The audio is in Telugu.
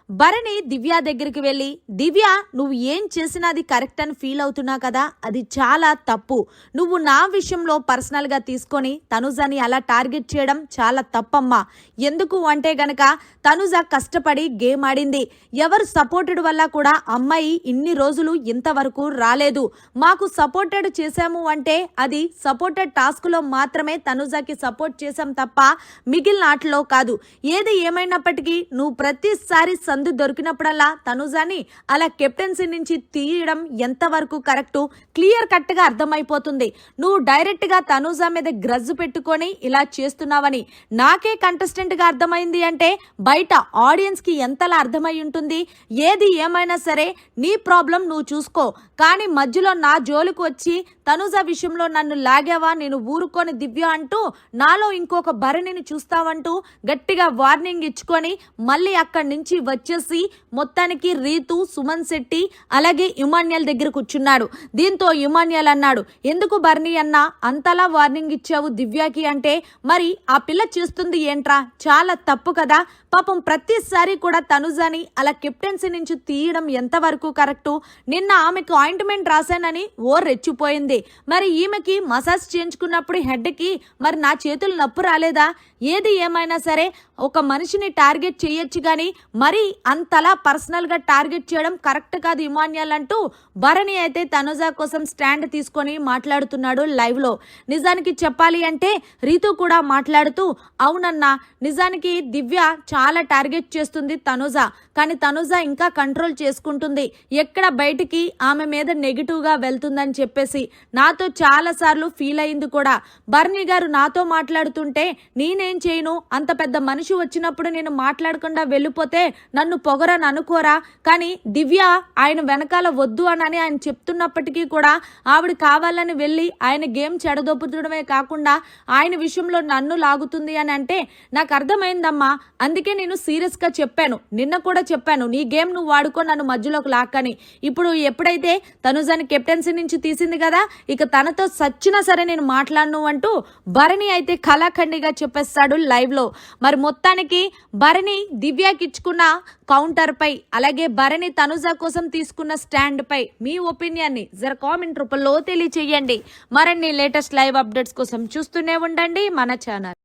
భరణి దివ్య దగ్గరికి వెళ్ళి, దివ్య నువ్వు ఏం చేసినా అది కరెక్ట్ అని ఫీల్ అవుతున్నా కదా, అది చాలా తప్పు. నువ్వు నా విషయంలో పర్సనల్గా తీసుకొని తనుజని అలా టార్గెట్ చేయడం చాలా తప్పమ్మా. ఎందుకు అంటే గనక తనుజ కష్టపడి గేమ్ ఆడింది. ఎవరు సపోర్టెడ్ వల్ల కూడా అమ్మాయి ఇన్ని రోజులు ఇంతవరకు రాలేదు. మాకు సపోర్టెడ్ చేశాము అంటే అది సపోర్టెడ్ టాస్క్లో మాత్రమే తనుజకి సపోర్ట్ చేశాం తప్ప మిగిలిన ఆటలో కాదు. ఏది ఏమైనప్పటికీ నువ్వు ప్రతిసారి సందు దొరికినప్పుడల్లా తనుజాని అలా కెప్టెన్సీ నుంచి తీయడం ఎంతవరకు కరెక్టు క్లియర్ కట్ గా అర్థమైపోతుంది. నువ్వు డైరెక్ట్ గా తనుజా మీద గ్రజ్ పెట్టుకొని ఇలా చేస్తున్నావని నాకే కంటెస్టెంట్ గా అర్థమైంది అంటే బయట ఆడియన్స్ కి ఎంతలా అర్థమై ఉంటుంది. ఏది ఏమైనా సరే నీ ప్రాబ్లం నువ్వు చూసుకో, కానీ మధ్యలో నా జోలికి వచ్చి తనుజా విషయంలో నన్ను లాగావా, నేను ఊరుకొని దివ్య అంటూ నాలో ఇంకొక భరణిని చూస్తావంటూ గట్టిగా వార్నింగ్ ఇచ్చుకొని మళ్ళీ అక్కడి నుంచి వచ్చేసి మొత్తానికి రీతు, సుమన్ శెట్టి అలాగే ఇమాన్యుయల్ దగ్గర కూర్చున్నాడు. దీంతో ఇమాన్యుయల్ అన్నాడు, ఎందుకు భరణి అన్నా అంతలా వార్నింగ్ ఇచ్చావు దివ్యకి అంటే మరి ఆ పిల్ల చేస్తుంది ఏంట్రా, చాలా తప్పు కదా. పాపం ప్రతిసారి కూడా తనుజాని అలా కెప్టెన్సీ నుంచి తీయడం ఎంతవరకు కరెక్టు. నిన్న ఆమెకు ఆయింట్మెంట్ రాశానని ఓ రెచ్చిపోయింది. మరి ఈమెకి మసాజ్ చేయించుకున్నప్పుడు హెడ్కి మరి నా చేతులు నొప్పు రాలేదా. ఏది ఏమైనా సరే ఒక మనిషిని టార్గెట్ చేయొచ్చు కానీ మరి అంతలా పర్సనల్ గా టార్గెట్ చేయడం కరెక్ట్ కాదు ఇమాన్యుయల్ అంటూ భరణి అయితే తనుజా కోసం స్టాండ్ తీసుకొని మాట్లాడుతున్నాడు లైవ్ లో. నిజానికి చెప్పాలి అంటే రీతు కూడా మాట్లాడుతూ, అవునన్నా నిజానికి దివ్య చాలా టార్గెట్ చేస్తుంది తనుజా, కానీ తనుజా ఇంకా కంట్రోల్ చేసుకుంటుంది, ఎక్కడ బయటికి ఆమె మీద నెగిటివ్ గా వెళ్తుందని చెప్పేసి నాతో చాలా సార్లు ఫీల్ అయింది కూడా. భరణి గారు నాతో మాట్లాడుతుంటే నేనేం చేయను, అంత పెద్ద మనిషి వచ్చినప్పుడు నేను మాట్లాడకుండా వెళ్ళిపోతే నన్ను పొగరని అనుకోరా, కానీ దివ్య ఆయన వెనకాల వద్దు అని ఆయన చెప్తున్నప్పటికీ కూడా ఆవిడ కావాలని వెళ్ళి ఆయన గేమ్ చెడదొప్పుతుండమే కాకుండా ఆయన విషయంలో నన్ను లాగుతుంది అని అంటే నాకు అర్థమైందమ్మా. అందుకే నేను సీరియస్ గా చెప్పాను, నిన్న కూడా చెప్పాను, నీ గేమ్ నువ్వు వాడుకో, నన్ను మధ్యలోకి లాక్కని. ఇప్పుడు ఎప్పుడైతే తనుజాని కెప్టెన్సీ నుంచి తీసింది కదా, ఇక తనతో సచ్చినా సరే నేను మాట్లాడను అంటూ భరణి అయితే కళాఖండిగా చెప్పేస్తాడు లైవ్ లో. మరి మొత్తానికి భరణి దివ్యకి ఇచ్చుకున్న కౌంటర్ పై అలాగే భరణి తనుజా కోసం తీసుకున్న స్టాండ్ పై మీ ఒపీనియన్ ని జర కామెంట్ రూపంలో తెలియచేయండి. మరిన్ని లేటెస్ట్ లైవ్ అప్డేట్స్ కోసం చూస్తూనే ఉండండి మన ఛానల్.